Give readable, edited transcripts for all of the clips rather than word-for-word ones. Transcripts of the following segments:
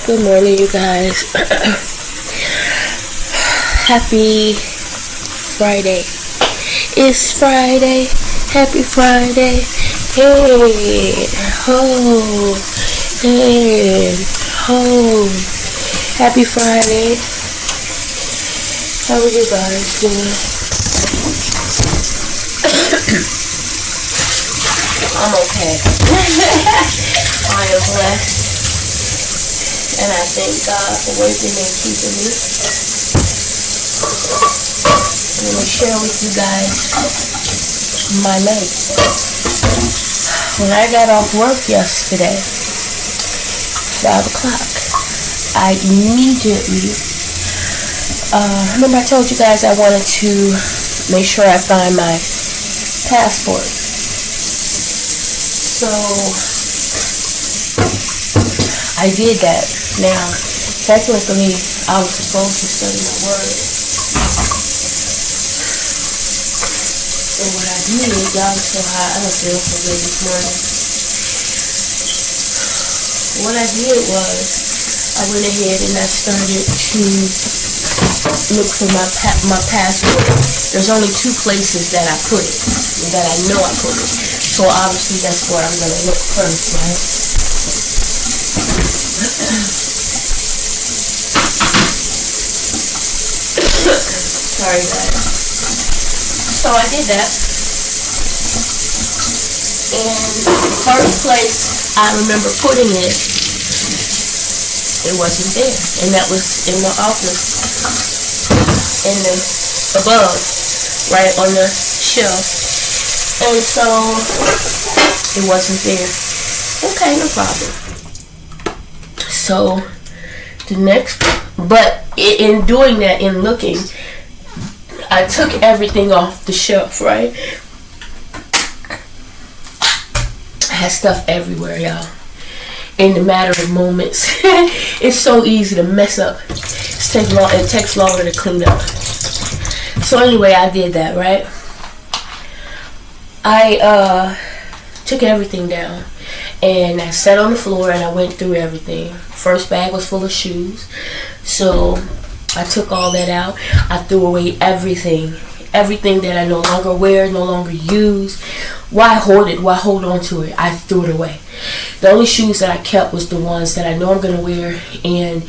Good morning, you guys. Happy Friday. It's Friday. Happy Friday. Hey, ho. Hey, ho. Happy Friday. How are you guys doing? I'm okay. I am blessed. And I thank God for waking and keeping me. Let me share with you guys my night. When I got off work yesterday, 5 o'clock, I immediately, remember I told you guys I wanted to make sure I find my passport. So, I did that. Now, technically, I was supposed to study my word. So what I did, y'all saw how I done been up already this morning. What I did was, I went ahead and I started to look for my passport. There's only 2 places that I put it, that I know I put it. So obviously that's where I'm going to look first, right? Sorry guys. So I did that. And the first place I remember putting it wasn't there. And that was in my office. In the above. Right on the shelf. And so it wasn't there. Okay, no problem. So the next, but in doing that, in looking, I took everything off the shelf, right? I had stuff everywhere, y'all. In a matter of moments. It's so easy to mess up. It takes longer to clean up. So anyway, I did that, right? I took everything down. And I sat on the floor and I went through everything. First bag was full of shoes. So I took all that out. I threw away everything. Everything that I no longer wear, no longer use. Why hoard it? Why hold on to it? I threw it away. The only shoes that I kept was the ones that I know I'm going to wear. And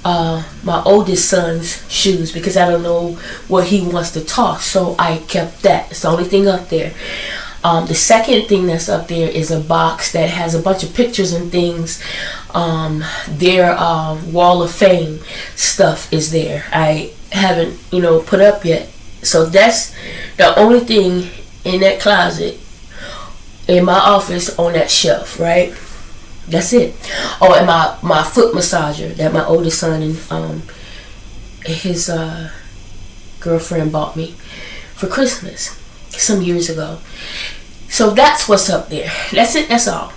my oldest son's shoes. Because I don't know what he wants to toss. So I kept that. It's the only thing up there. The second thing that's up there is a box that has a bunch of pictures and things. Their Wall of Fame stuff is there. I haven't, put up yet. So that's the only thing in that closet, in my office, on that shelf, right? That's it. Oh, and my foot massager that my oldest son and his girlfriend bought me for Christmas some years ago. So that's what's up there. That's it. That's all.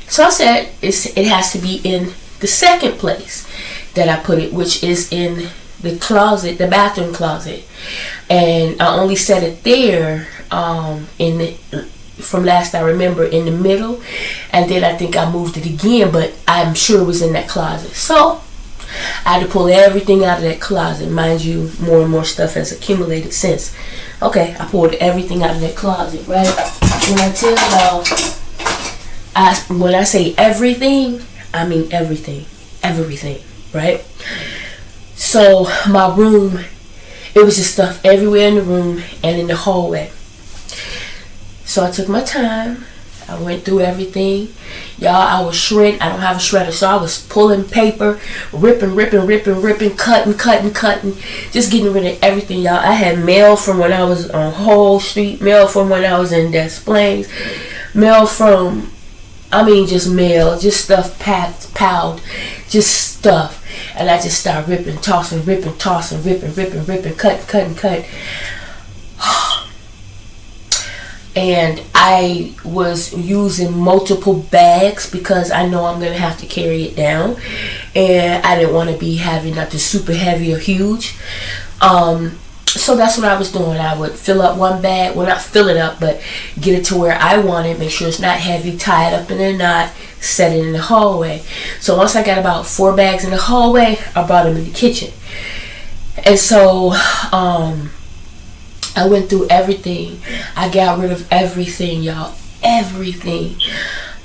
So I said it has to be in the second place that I put it, which is in the closet, the bathroom closet. And I only set it there from last I remember, in the middle. And then I think I moved it again, but I'm sure it was in that closet. So I had to pull everything out of that closet. Mind you, more and more stuff has accumulated since. Okay, I pulled everything out of that closet, right? When I tell y'all, when I say everything, I mean everything. Everything, right? So my room, it was just stuff everywhere in the room and in the hallway. So I took my time. I went through everything. Y'all, I was shredding. I don't have a shredder, so I was pulling paper, ripping, cutting, just getting rid of everything, y'all. I had mail from when I was on Whole Street, mail from when I was in Des Plaines, mail from, just mail, just stuff piled, just stuff. And I just started ripping, tossing, ripping, cutting. And I was using multiple bags because I know I'm going to have to carry it down. And I didn't want to be having nothing super heavy or huge. So that's what I was doing. I would fill up one bag. Well, not fill it up, but get it to where I want it. Make sure it's not heavy. Tie it up in a knot. set it in the hallway. So once I got about 4 bags in the hallway, I brought them in the kitchen. And so I went through everything. I got rid of everything, y'all. Everything.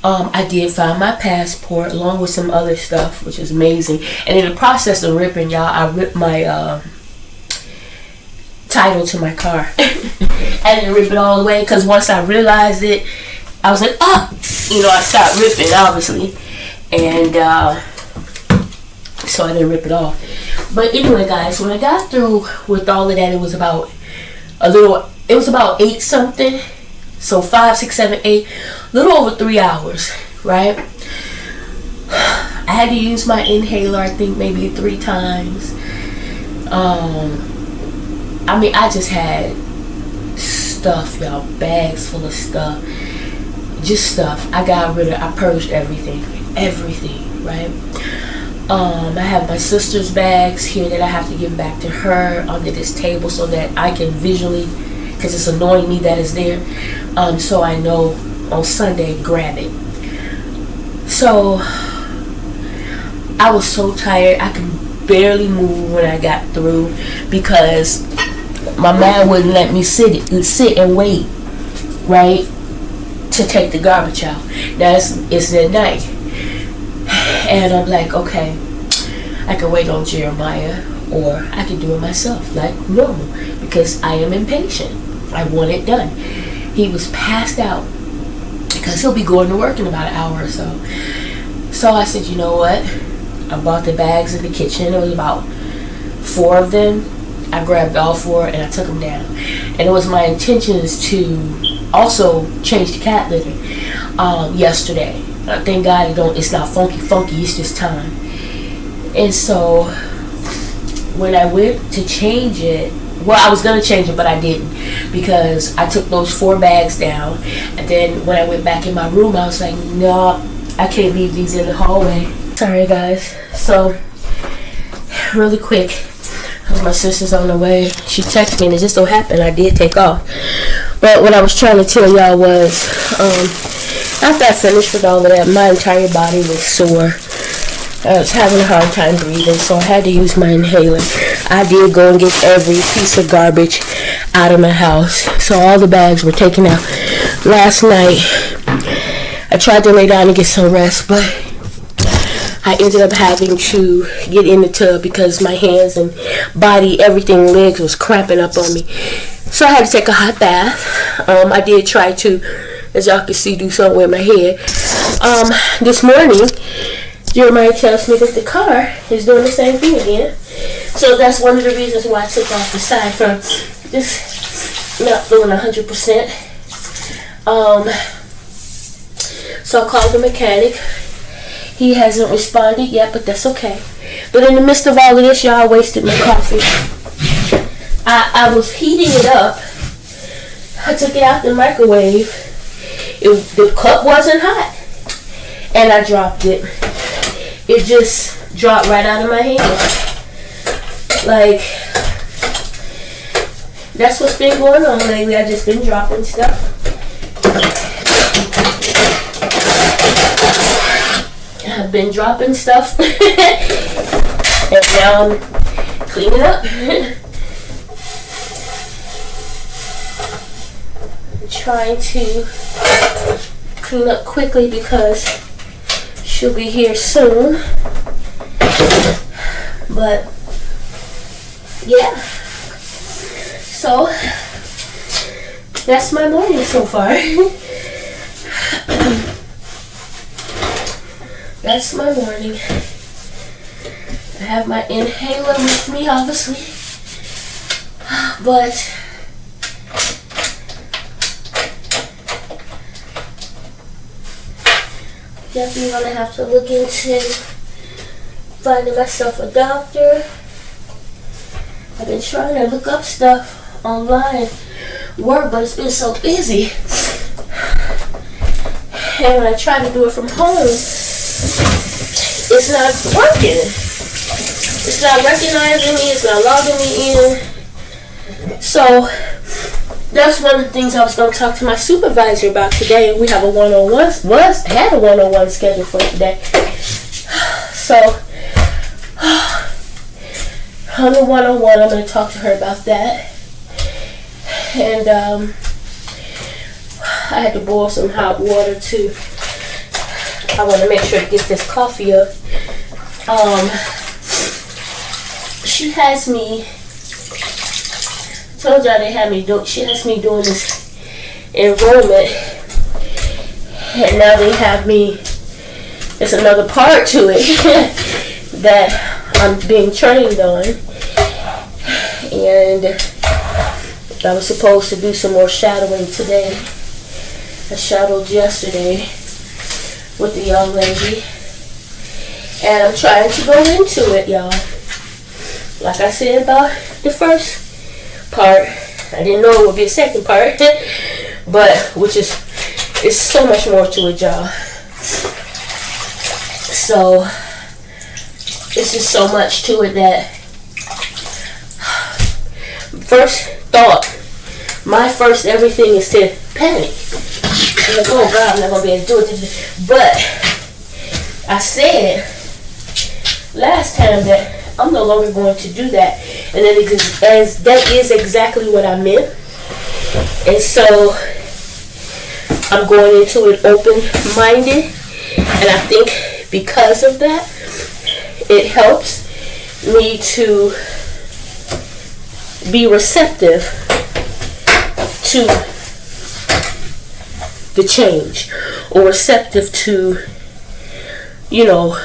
I did find my passport along with some other stuff, which is amazing. And in the process of ripping, y'all, I ripped my title to my car. I didn't rip it all the way because once I realized it, I was like, I stopped ripping, obviously. And so I didn't rip it off. But anyway, guys, when I got through with all of that, it was about 8 something. So 5, 6, 7, 8, a little over 3 hours, right? I had to use my inhaler, I think maybe 3 times. I just had stuff, y'all, bags full of stuff, just stuff. I purged everything, right? I have my sister's bags here that I have to give back to her under this table so that I can visually, because it's annoying me that it's there, so I know on Sunday grab it. So I was so tired I could barely move when I got through because my man wouldn't let me sit and wait, right, to take the garbage out. Now it's at night, and I'm like, okay, I can wait on Jeremiah, or I can do it myself like normal because I am impatient. I want it done. He was passed out because he'll be going to work in about an hour or so. So I said, you know what? I bought the bags in the kitchen. There was about 4 of them. I grabbed all 4 and I took them down. And it was my intentions to also change the cat litter yesterday. Thank God it's not funky. It's just time. And so when I went to change it, well, I was going to change it, but I didn't because I took those 4 bags down. And then when I went back in my room, I was like, no, I can't leave these in the hallway. Sorry, guys. So, really quick, my sister's on the way. She texted me, and it just so happened I did take off. But what I was trying to tell y'all was, after I finished with all of that, my entire body was sore. I was having a hard time breathing, so I had to use my inhaler. I did go and get every piece of garbage out of my house. So all the bags were taken out. Last night, I tried to lay down and get some rest, but I ended up having to get in the tub because my hands and body, everything, legs was cramping up on me. So I had to take a hot bath. I did try to, as y'all can see, do something with my head. This morning, Jeremiah tells me that the car is doing the same thing again. So that's one of the reasons why I took off the side from just not feeling 100%. So I called the mechanic. He hasn't responded yet, but that's okay. But in the midst of all of this, y'all, I wasted my coffee. I was heating it up. I took it out the microwave. The cup wasn't hot. And I dropped it. It just dropped right out of my hand. Like, that's what's been going on lately. I've just been dropping stuff. I've been dropping stuff. And now I'm cleaning up. Trying to clean up quickly because she'll be here soon. But yeah, so that's my morning so far. That's my morning. I have my inhaler with me, obviously, but definitely gonna have to look into finding myself a doctor. I've been trying to look up stuff online, work, but it's been so busy. And when I try to do it from home, it's not working. It's not recognizing me. It's not logging me in. So that's one of the things I was going to talk to my supervisor about today. We have a one-on-one, had a one-on-one scheduled for today. So, on the one-on-one, I'm going to talk to her about that. And I had to boil some hot water too. I want to make sure to get this coffee up. She has me, told y'all they had me she has me doing this enrollment, and now they have me, there's another part to it that I'm being trained on, and I was supposed to do some more shadowing today. I shadowed yesterday with the young lady, and I'm trying to go into it, y'all. Like I said about the first part, I didn't know it would be a second part, but which is, it's so much more to it, y'all. So it's just so much to it that first thought, my first everything is to panic. I'm like, oh God, I'm not gonna be able to do it. But I said last time that I'm no longer going to do that, and then that is exactly what I meant. And so I'm going into it open-minded, and I think because of that, it helps me to be receptive to the change, or receptive to, you know,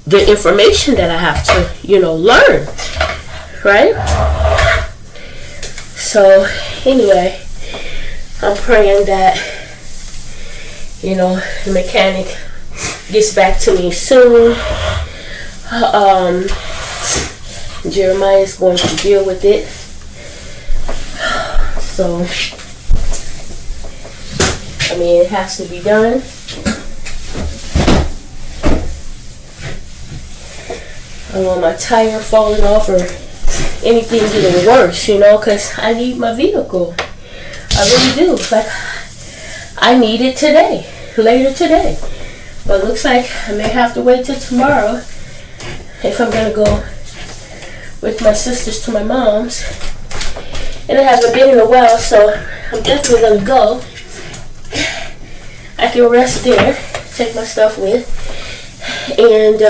the information that I have to, you know, learn, right? So anyway, I'm praying that, you know, the mechanic gets back to me soon. Jeremiah is going to deal with it. So, I mean, it has to be done. I don't want my tire falling off or anything getting worse, you know, because I need my vehicle. I really do. Like, I need it today, later today. But it looks like I may have to wait till tomorrow if I'm going to go with my sisters to my mom's. And I haven't been in a while, so I'm definitely going to go. I can rest there, take my stuff with. And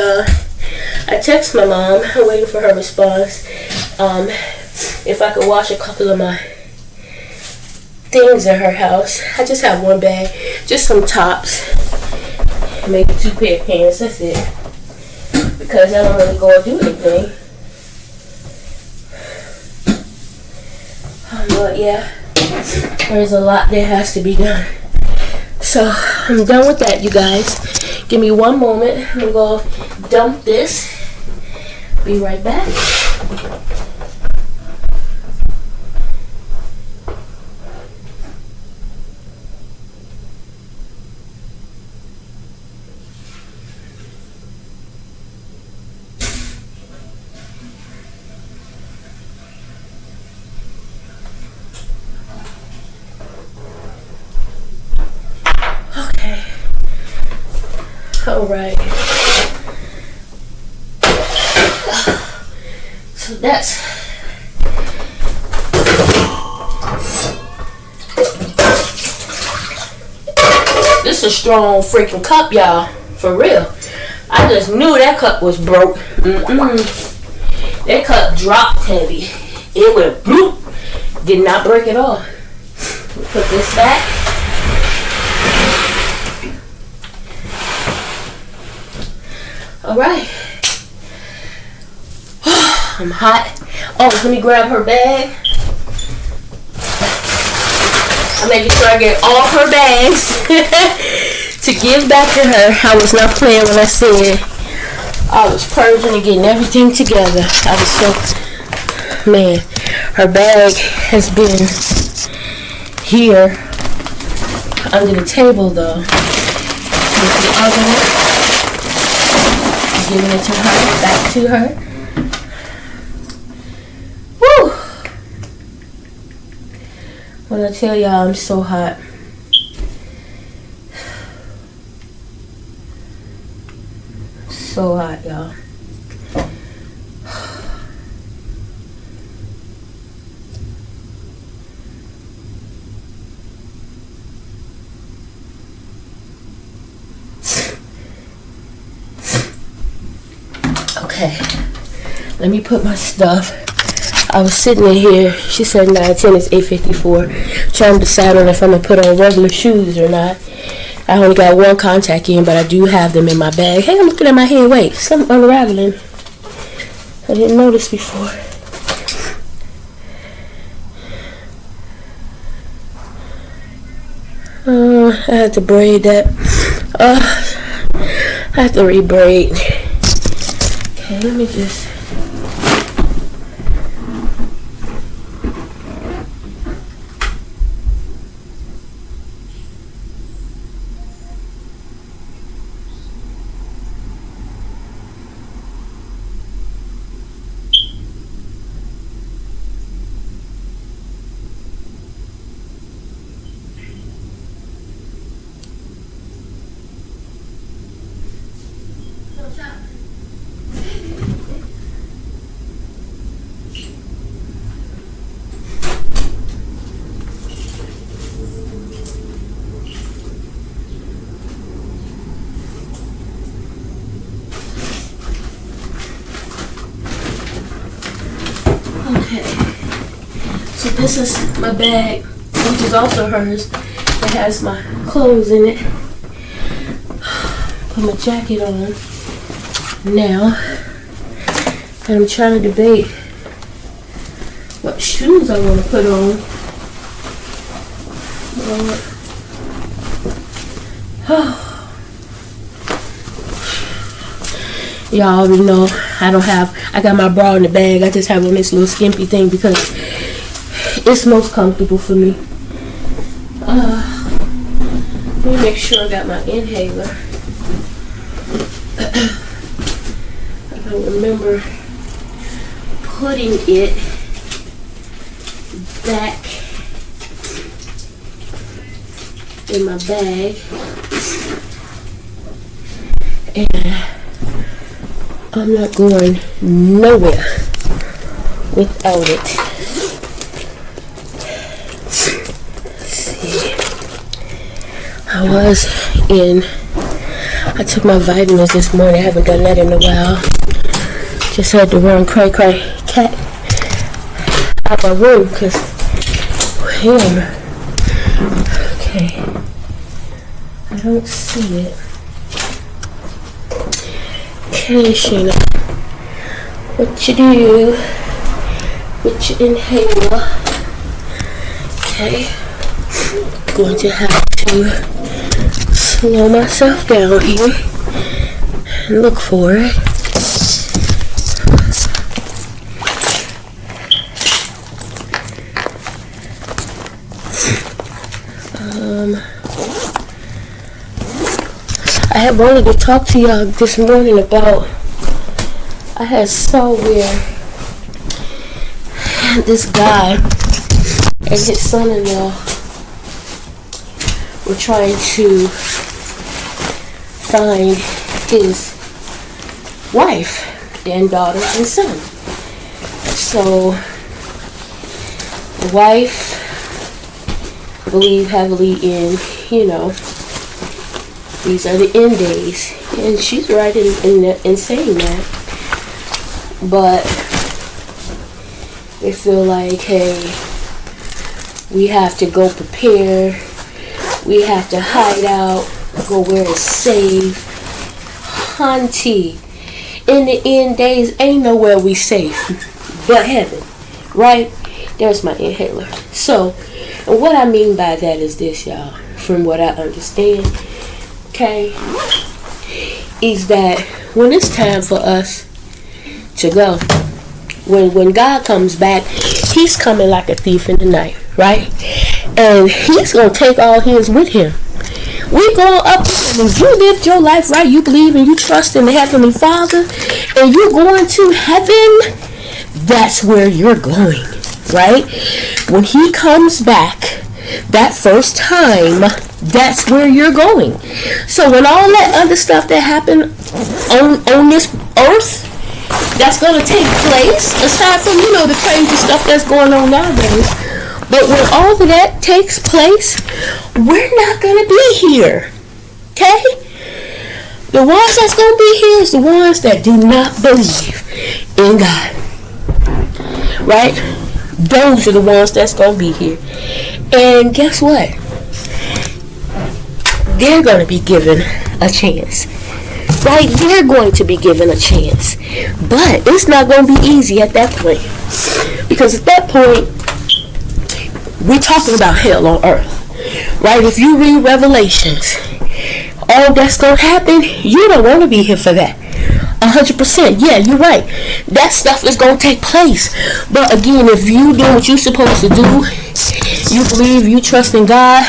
I text my mom, I'm waiting for her response, if I could wash a couple of my things at her house. I just have one bag, just some tops, maybe 2 pair of pants, that's it. Because I don't really go and do anything. But yeah, there's a lot that has to be done. So I'm done with that, you guys. Give me one moment. I'm going to dump this. Be right back. Okay. All right. So that's this is a strong freaking cup, y'all. For real. I just knew that cup was broke. That cup dropped heavy. It went bloop. Did not break at all. Put this back. All right. I'm hot. Oh, let me grab her bag. I'm making sure I get all her bags to give back to her. I was not playing when I said I was purging and getting everything together. I was so, man, her bag has been here under the table though. With the other, giving it to her, back to her. Woo! When I tell y'all I'm so hot. So hot, y'all. Okay, let me put my stuff. I was sitting in here. She said 9:10. It's 8:54. Trying to decide on if I'm gonna put on regular shoes or not. I only got one contact in, but I do have them in my bag. Hey, I'm looking at my hair. Wait, something unraveling. I didn't notice before. I had to braid that. I have to re-braid. Okay, let me just. Okay, so this is my bag, which is also hers. It has my clothes in it. Put my jacket on now, and I'm trying to debate what shoes I want to put on. Y'all already know I got my bra in the bag. I just have on this little skimpy thing because it's most comfortable for me. Let me make sure I got my inhaler. I don't remember putting it back in my bag. And I'm not going nowhere without it. Let's see. I took my vitamins this morning. I haven't done that in a while. Just had to run cray cat out my room because him. Okay. I don't see it. Okay, Shayna. What you do with your inhaler? Okay. Going to have to slow myself down here and look for it. I had wanted to talk to y'all this morning about I had saw where this guy and his son-in-law were trying to find his wife and daughter and son. So the wife believed heavily in, these are the end days. And she's right in saying that. But they feel like, hey, we have to go prepare. We have to hide out, go where it's safe. Hunty, in the end days, ain't nowhere we safe but heaven, right? There's my inhaler. So, and what I mean by that is this, y'all, from what I understand, okay, is that when it's time for us to go, when God comes back, he's coming like a thief in the night, right? And he's going to take all his with him. We're going up, and if you lived your life right, you believe and you trust in the Heavenly Father, and you're going to heaven, that's where you're going, right? When he comes back, that first time, that's where you're going. So when all that other stuff that happened on this earth, that's going to take place, aside from, the crazy stuff that's going on nowadays. But when all of that takes place, we're not going to be here. Okay? The ones that's going to be here is the ones that do not believe in God. Right? Those are the ones that's going to be here. And guess what? They're going to be given a chance. Right? They're going to be given a chance. But it's not going to be easy at that point. Because at that point, we're talking about hell on earth. Right? If you read Revelations, all that's going to happen, you don't want to be here for that. 100%. Yeah, you're right. That stuff is going to take place. But again, if you do what you're supposed to do, you believe, you trust in God,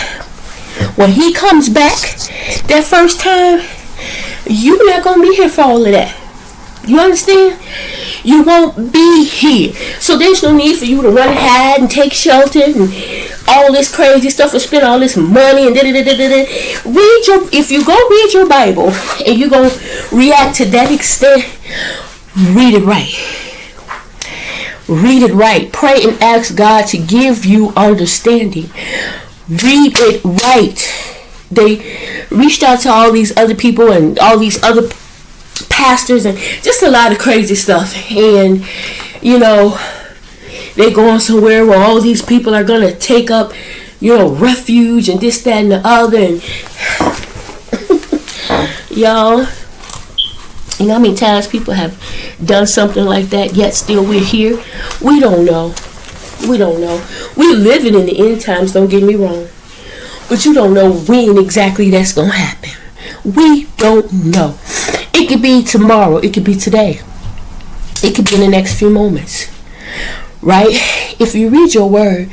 when he comes back that first time, you're not going to be here for all of that. You understand? You won't be here. So there's no need for you to run and hide and take shelter and all this crazy stuff and spend all this money and if you go read your Bible and you're going to react to that extent, read it right. Read it right. Pray and ask God to give you understanding. Read it right. They reached out to all these other people and all these other pastors and just a lot of crazy stuff. And, they're going somewhere where all these people are going to take up, refuge and this, that, and the other. And y'all, how many times people have done something like that, yet still we're here? We don't know. We're living in the end times, don't get me wrong. But you don't know when exactly that's going to happen. We don't know. It could be tomorrow. It could be today. It could be in the next few moments. Right? If you read your word,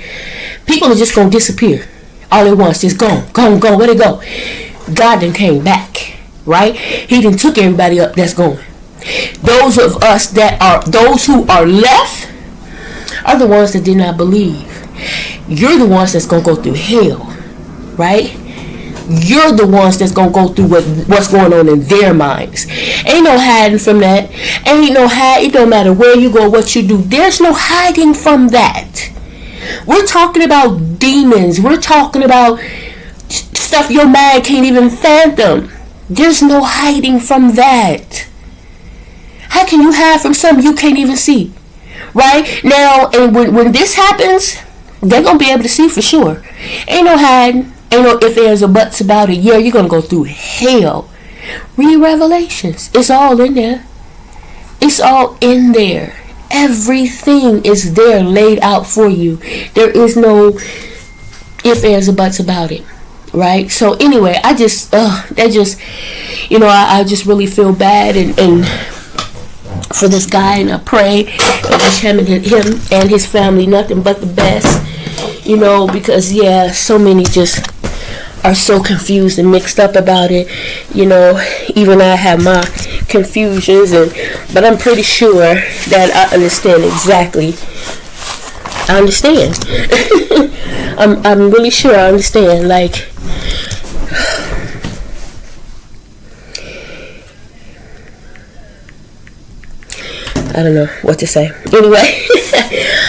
people are just going to disappear. All at once, just gone. Where'd it go? God done came back. Right? He done took everybody up that's going. Those of us those who are left are the ones that did not believe. You're the ones that's going to go through hell. Right? You're the ones that's going to go through what's going on in their minds. Ain't no hiding from that. It don't matter where you go, what you do. There's no hiding from that. We're talking about demons. We're talking about stuff your mind can't even fathom. There's no hiding from that. How can you hide from something you can't even see? Right? Now, and when this happens, they're going to be able to see for sure. Ain't no hiding. Ain't no if there's a buts about it. Yeah, you're going to go through hell. Read Revelations. It's all in there. It's all in there. Everything is there laid out for you. There is no if there's a buts about it. Right? So anyway, I just really feel bad and for this guy, and I pray I wish him and his family nothing but the best. Because so many just are so confused and mixed up about it. Even I have my confusions, but I'm pretty sure that I understand exactly. I understand. I'm really sure I understand. Like, I don't know what to say. Anyway,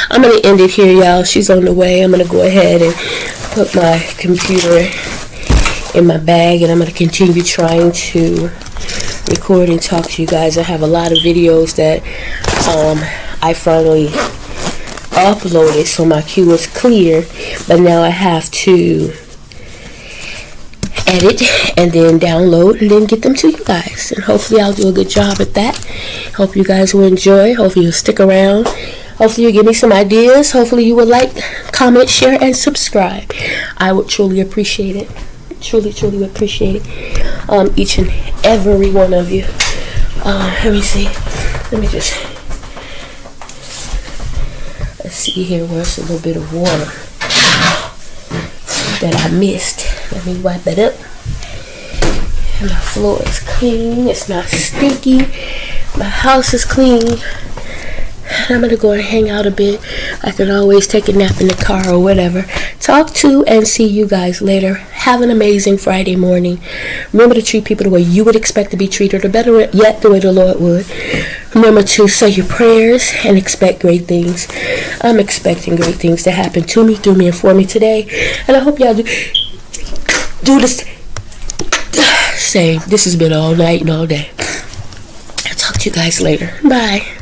I'm going to end it here, y'all. She's on the way. I'm going to go ahead and put my computer in my bag, and I'm going to continue trying to record and talk to you guys. I have a lot of videos that I finally uploaded, so my queue is clear, but now I have to edit and then download and then get them to you guys, and hopefully I'll do a good job at that. Hope you guys will enjoy. Hopefully you'll stick around. Hopefully you'll give me some ideas. Hopefully you would like, comment, share, and subscribe. I would truly appreciate it. Truly would appreciate it. Each and every one of you. Let me see. Let's see here. Where's a little bit of water that I missed. Let me wipe it up. And my floor is clean. It's not stinky. My house is clean. I'm going to go and hang out a bit. I can always take a nap in the car or whatever. talk to and see you guys later. Have an amazing Friday morning. Remember to treat people the way you would expect to be treated, or better yet, the way the Lord would. Remember to say your prayers and expect great things. I'm expecting great things to happen to me, through me, and for me today. And I hope y'all do this same. This has been all night and all day. I'll talk to you guys later. Bye.